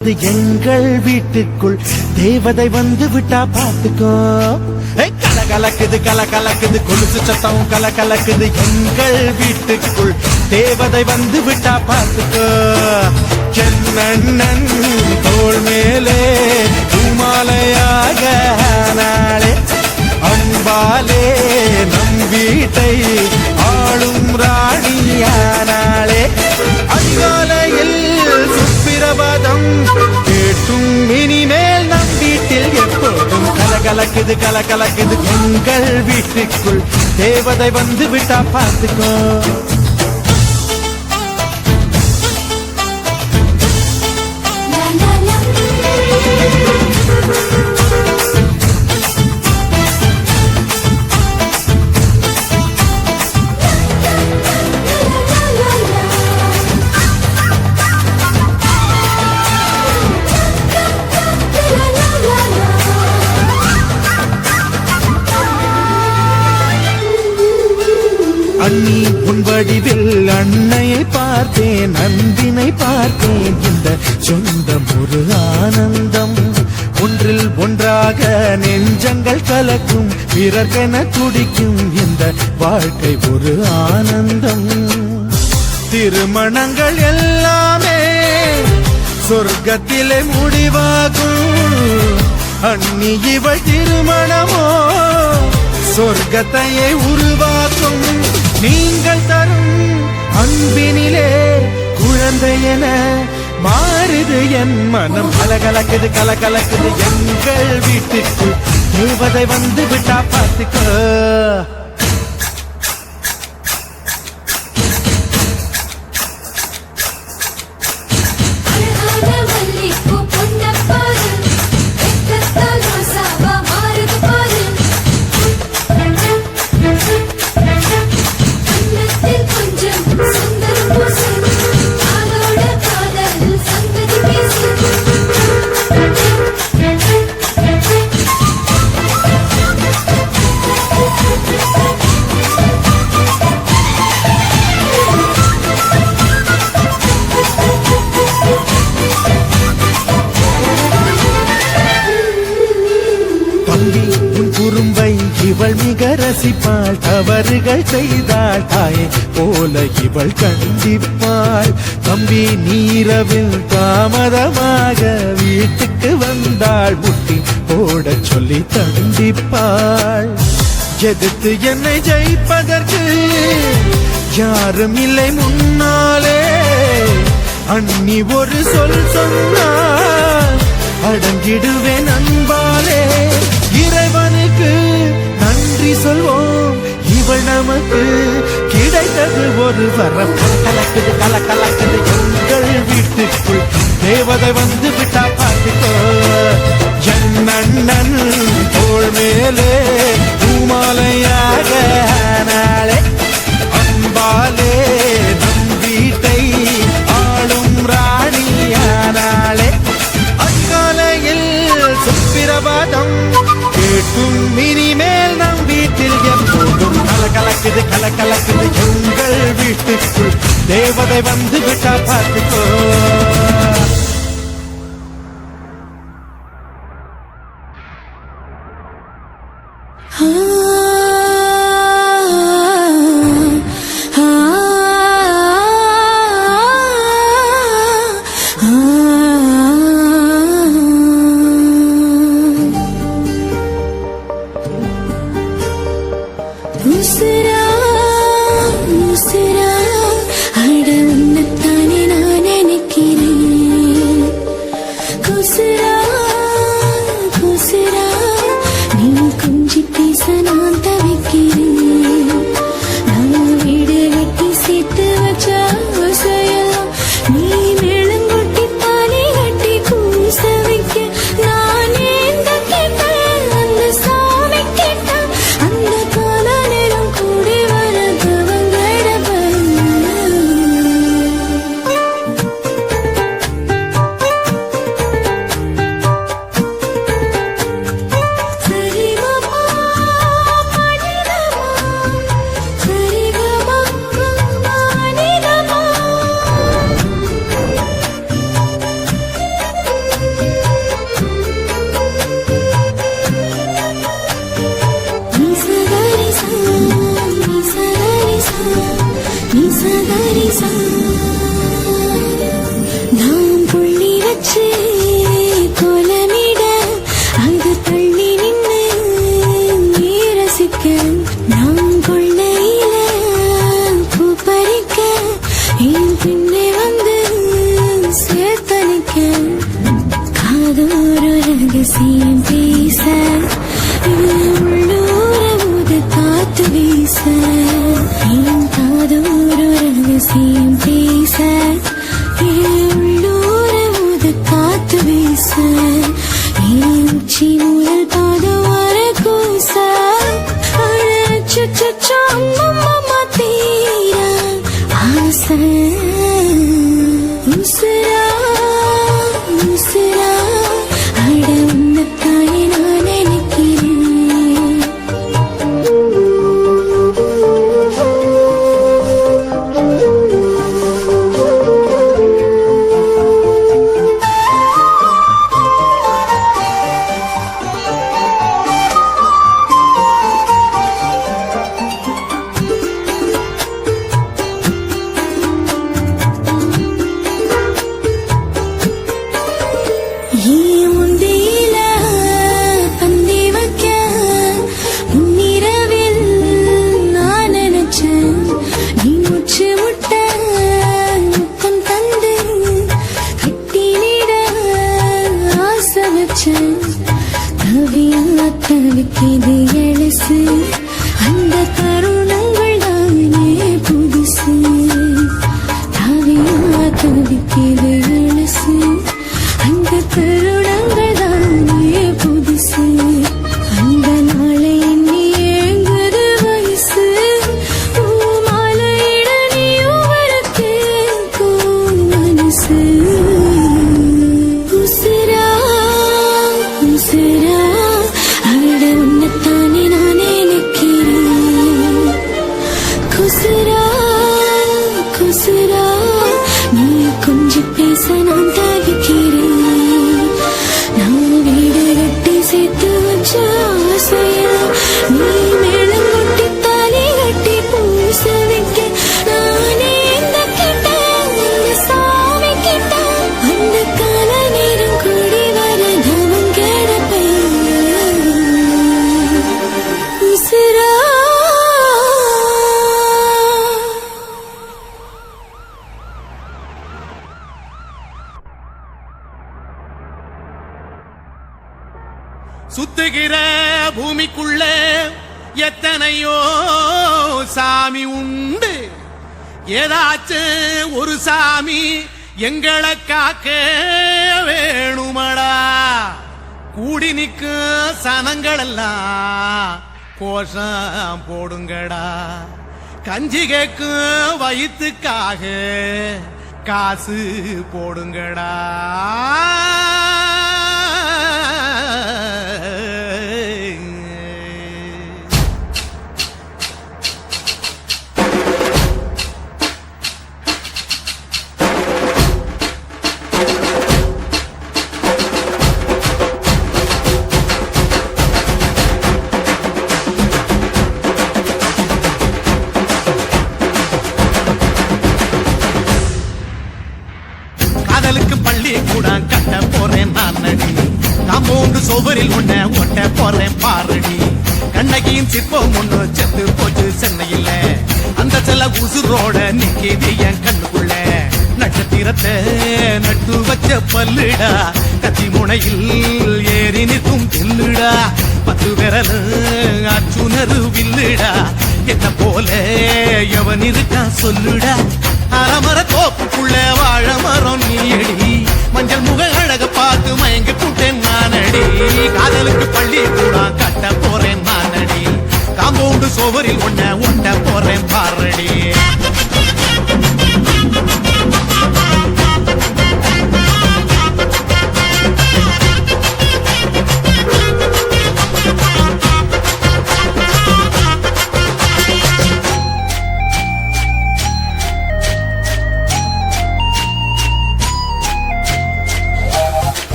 எங்கள் வீட்டுக்குள் தேவதை வந்து விட்டா பாத்துக்கோ. கலகலக்குது கலகலக்குது கொலுசு சத்தம் கலகலக்குது. எங்கள் வீட்டுக்குள் தேவதை வந்து விட்டா பாத்துக்கோ. சென்னண்ணன் தோள் மேலே பூமாலையாக நாளே அன்பாலே நம் வீட்டை ஆளும் ராணியானாளே. அதிகாலையில் சுப்பிரபாதம் கேட்டும் இனிமேல் நம் வீட்டில் எப்போதும் கலகலக்குது கலகலக்குது. எங்கள் வீட்டுக்குள் தேவதை வந்து விட்டா பார்த்துக்கோ. அண்ணி உன் வடிவில் அன்னையை பார்த்தேன், அன்பினை பார்த்தேன். இந்த சொந்தம் ஒரு ஆனந்தம், ஒன்றில் ஒன்றாக நெஞ்சங்கள் கலக்கும், பிறர்கென துடிக்கும் இந்த வாழ்க்கை ஒரு ஆனந்தம். திருமணங்கள் எல்லாமே சொர்க்கத்திலே முடிவாகும். அண்ணி இவள் திருமணமோ சொர்க்கத்தையே உருவாக்கும். நீங்கள் தரும் அன்பினிலே குழந்தையென மாறுது என் மனம். கலகலக்குது கலகலக்குது. எங்கள் வீட்டுக்கு தேவதை வந்து விட்டா பார்த்துக்கோ. இவள் மிக ரசிப்பாள், தவறுகள் செய்தாள் தாயை போல இவள் கண்டிப்பாள். தம்பி நீரவில் தாமதமாக வீட்டுக்கு வந்தாள், முட்டி போட சொல்லி தண்டிப்பாள். எதிர்த்து என்னை ஜெயிப்பதற்கு யாரும் இல்லை முன்னாலே. அண்ணி ஒரு சொல் சொன்னால் அடங்கிடுவேன் அன்பாலே. இறைவனுக்கு நன்றி சொல்வோம், இவள் நமக்கு கிடைத்தது ஒரு வரம். கலக்கலக்குது கலக்கலக்குது. எங்கள் வீட்டுக்குள் தேவதை வந்து விட்டா பார்த்துக்கோ. என் அண்ணன் தோள் மேலே பூமாலையாக நாளே அன்பாலே நம் வீட்டை ஆளும் ராணியானாளே. அதிகாலையில் சுப்பிரபாதம் கேட்கும் இனிமேல் நம் வீட்டில் எப்போதும் கலகலக்குது கலகலக்குது. எங்கள் வீட்டுக்குள் தேவதை வந்து விட்டா பார்த்துக்கோ. அட உன்னைத்தானே நான் நினைக்கிறேன். காதோறு ரகசியம் பேச உள்ளூர முத காத்து வீச என் காதோறு ரகசியம் பேச உள்ளூர முத காத்து வீச என் உச்சி முதல் பாதம் வர கூச அம்மா தீர ஆசை உசுரா உசுரா அட உன்னத்தானே நான் நினைக்கிறேன். தவிக்கிது எழசு அந்த தருணங்கள் தானே புதுசு தவிக்கிது எழசு அந்த தருணங்கள் தானே புதுசு அந்த நாளை எண்ணி ஏங்குது வயசு மாலையிட நீயும் வர கேட்கும் மனசு உசுரா உசுரா அட உன்னத்தானே நான் நினைக்கிறேன். குசுரா குசுரா நீ கொஞ்சம் பேச நான் தவிக்கிறேன். நான் வீடு கட்டி சேர்த்து வச்ச ஆசையா நீ மேளம் கொட்டி தாலி கட்டி பூச வைக்க நானே இந்த கிட்ட இந்த சாமி கிட்ட அந்த கால நேரம் கூடி வர தவம் கிடப்பேன். உசுரா சுத்துகிற பூமிக்குள்ள எத்தனையோ சாமி உண்டு, ஏதாச்சும் ஒரு சாமி எங்களை காக்க வேணுமடா. கூடி நிற்கும் சனங்கள் எல்லாம் கோஷம் போடுங்கடா. கஞ்சி கேக்கும் வயிற்றுக்காக காசு போடுங்கடா. காதலுக்கு பள்ளி கூட கட்ட போறேன் நான் நடி, காம்பவுண்டு சோவரில் ஒன்ன ஒட்ட போறேன் பாரடி. கண்ணகியின் சிற்பம் ஒண்ணு செத்து போச்சு சென்னையில், அந்த செல்ல உசுரோட நிக்கிது என் கண்ணுக்குள்ள. நட்சத்திரத்தை நட்டு வச்ச பல்லுடா, கத்தி முனையில் ஏறி நிற்கும் தில்லுடா. 10 விரல் அச்சுணரு வில்லுடா, என்ன போல எவன் இருக்கா சொல்லுடா. அறமர தோப்புக்குள்ள வாழ மரம் நீயடி, மஞ்சள் முக அழக பார்த்து மயங்கி புட்டேன் நானடி. காதலுக்கு பள்ளி கூட கட்ட போறேன் நானடி, காம்பவுண்டு சோவரில் ஒன்ன ஒட்ட போறேன் பாரடி.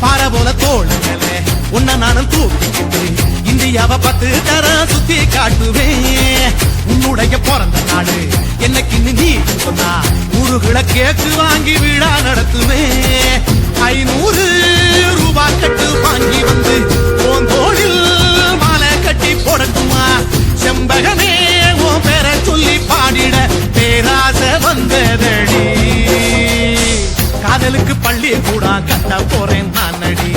பார போல தோளுங்களே உன்ன நானும் தூக்கிக்கிட்டு இந்தியாவை 10 தரம் சுத்தி காட்டுவேன். உன்னுடைய பிறந்த நாடு என்னைக்கு நீ சொன்னா ஊருகளை கேக்கு வாங்கி விழா நடத்துவேன். 500 ரூபாய் கட்டு வாங்கி வந்து உன் தோளில் மாலை கட்டி போடட்டுமா. செம்பகமே உன் பேரை சொல்லி பாடிட பேராசை வந்ததடி. காதலுக்கு பள்ளி கூட கட்ட போறேன் நான் அடி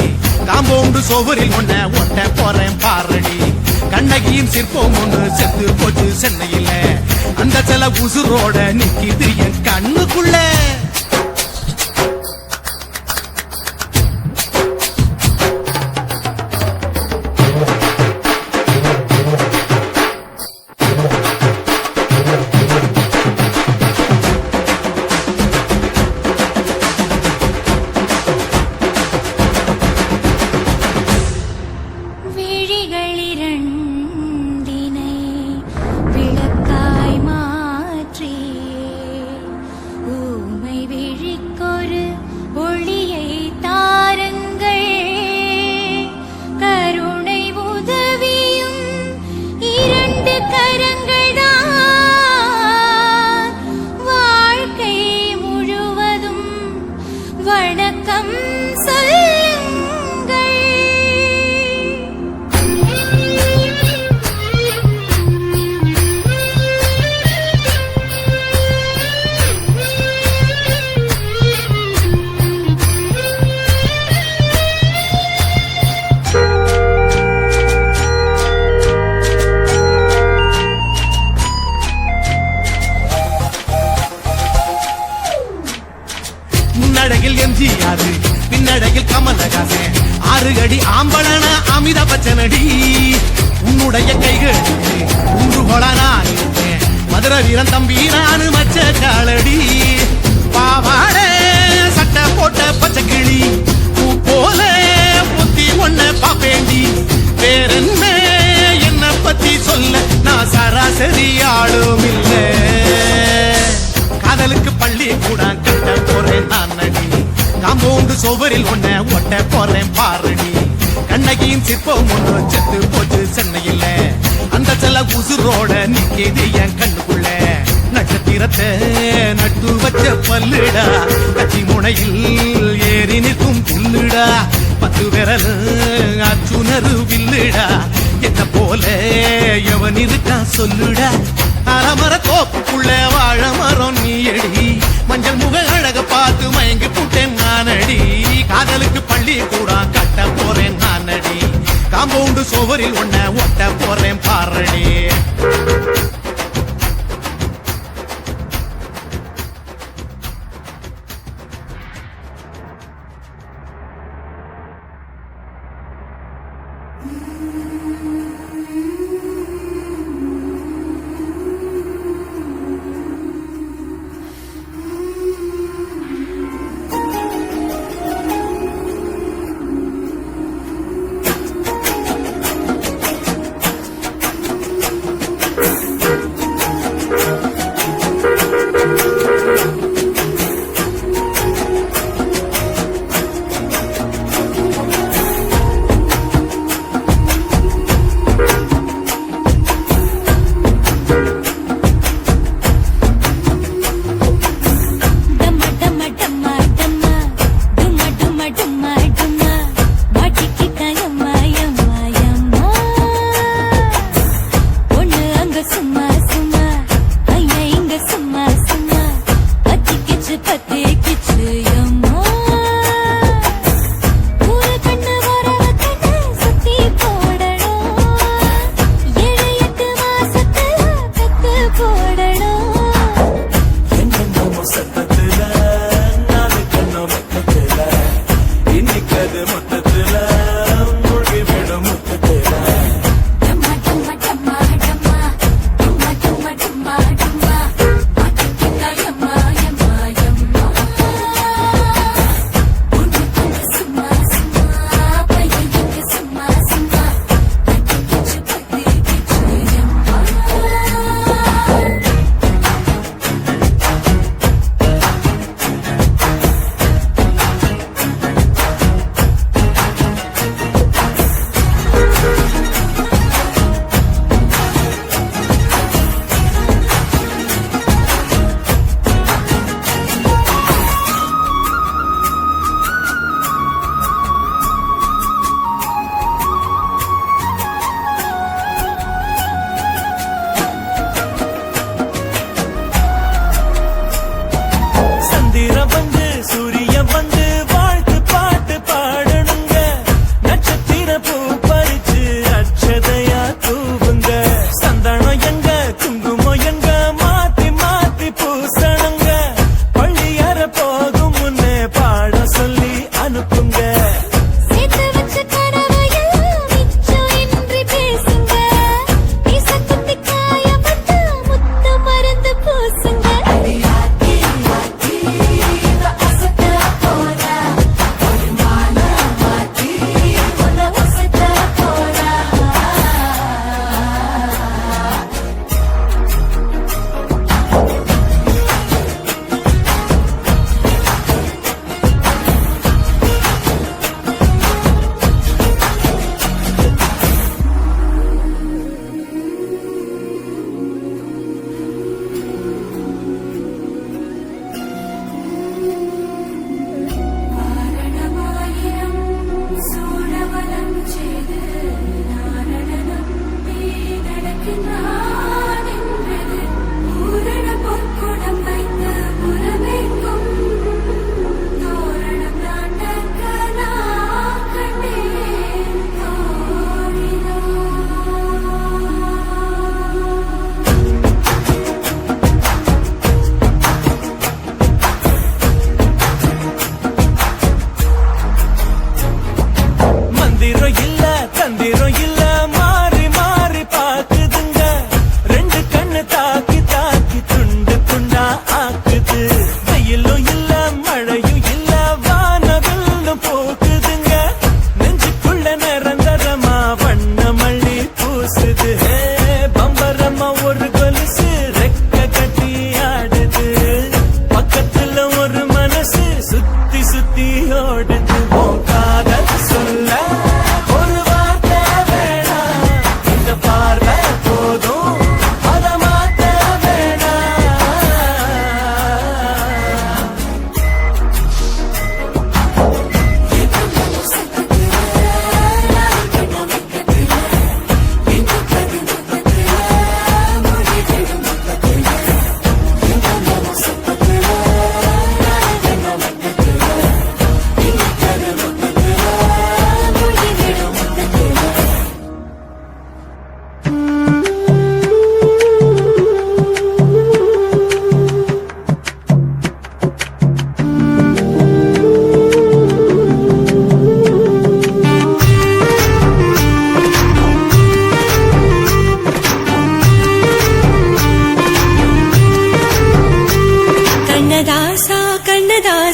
காம்பவுண்டு சோவரில் ஒன்ன ஒட்ட போறேன் பாரடி கண்ணகியின் சிற்பம் ஒண்ணு செத்து போச்சு சென்னையில அந்த சில உசுரோட நிக்கிது என் கண்ணுக்குள்ள விழிகளிரண்டினை விளக்காய் மாற்றி ஊமை விழிக்கொரு ஒளியை தாருங்கள் கருணை உதவியும் இரண்டு கரங்கள்தான் வாழ்க்கை முழுவதும் வணக்கம் சொல்லுங்கள். முன்னழகில் எம்ஜிஆர் பின்னழகில் கமலஹாசன் 6 அடி ஆம்பளன அமித பச்சனடி உன்னுடைய கைகள் ஊன்றுகோளா நான் இருப்பேன் மதுர வீரன் தம்பி நானு மச்ச காலடி பாவாட சட்டை போட்ட பச்சை கிளி பூ போல புத்தி ஒன்ன பாப்பேண்டி பேரன்ன என்ன பத்தி சொல்ல நான் சராசரி ஆளும் இல்லை காதலுக்கு பள்ளி கூட கட்ட போறேன் நான் அடி காம்பவுண்டு சோவரில் ஒன்ன ஒட்ட போறேன் பாரடி கண்ணகியின் சிற்பம் ஒன்று செத்து போச்சு சென்னையில அந்த சில உசுரோட நிக்கிது என் கண்ணுக்குள்ள நட்சத்திரத்தை நட்டு வச்ச பல்லுடா கட்சி முனையில் ஏறி நிற்கும் புல்லுடா 10 விரல் அச்சுணரு வில்லுடா என்ன போல எவன் இருக்கா சொல்லுடா அறமர தோப்புக்குள்ள வாழ மரம் நீ அடி மஞ்சள் முக அழக பார்த்து மயங்கி புட்டேன் நானடி காதலுக்கு பள்ளி கூட கட்ட போறேன் நானடி காம்பவுண்டு சோவரில் ஒன்ன ஒட்ட போறேன் பாரடி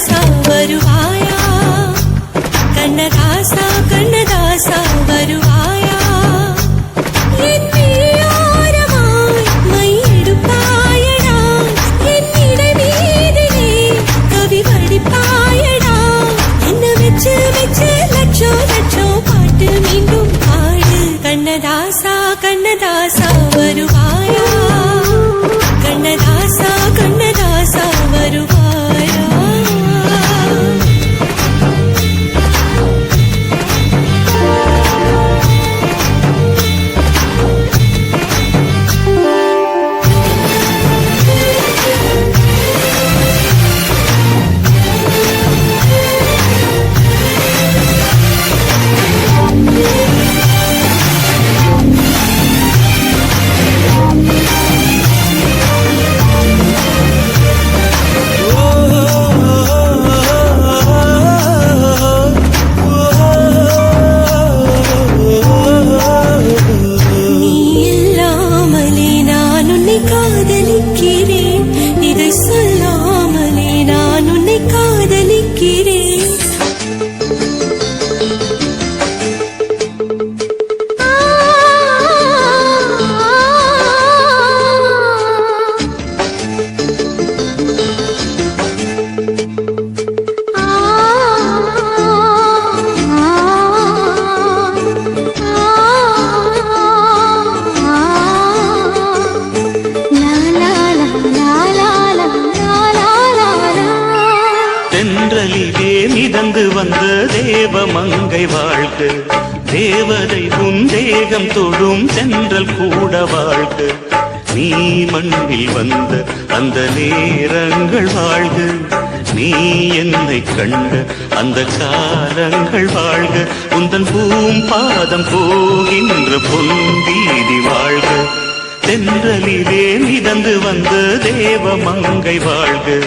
கண்ணதாசா வருவாயா கண்ணதாசா கண்ணதாசா வருவாயா என் விழியோரமாய் மையெடுப்பாயடா என் இடை மீதிலே கவி வடிப்பாயடா என்ன வெச்சு வெச்சு லட்சம் லட்சம் பாட்டு மீண்டும் பாடு கண்ணதாசா கண்ணதாசா வருவாயா கண்ணதாசா கண்ணதாசா வருவாயா நீ இல்லாமலே நான் உன்னை காதலிக்கிறேன் இதை சொல்லாமலே நான் உன்னை காதலிக்கிறேன் தென்றலிலே மிதந்து வந்த தேவ மங்கை வாழ்க தேவதை உன் தேகம் தொடும் தென்றல் கூட வாழ்க நீ மண்ணில் வந்த அந்த நேரங்கள் வாழ்க நீ என்னை கண்ட அந்த காலங்கள் வாழ்க உந்தன் பூம்பாதம் போகின்ற பொன்வீதி வாழ்க தென்றலிலே மிதந்து வந்த தேவ மங்கை வாழ்க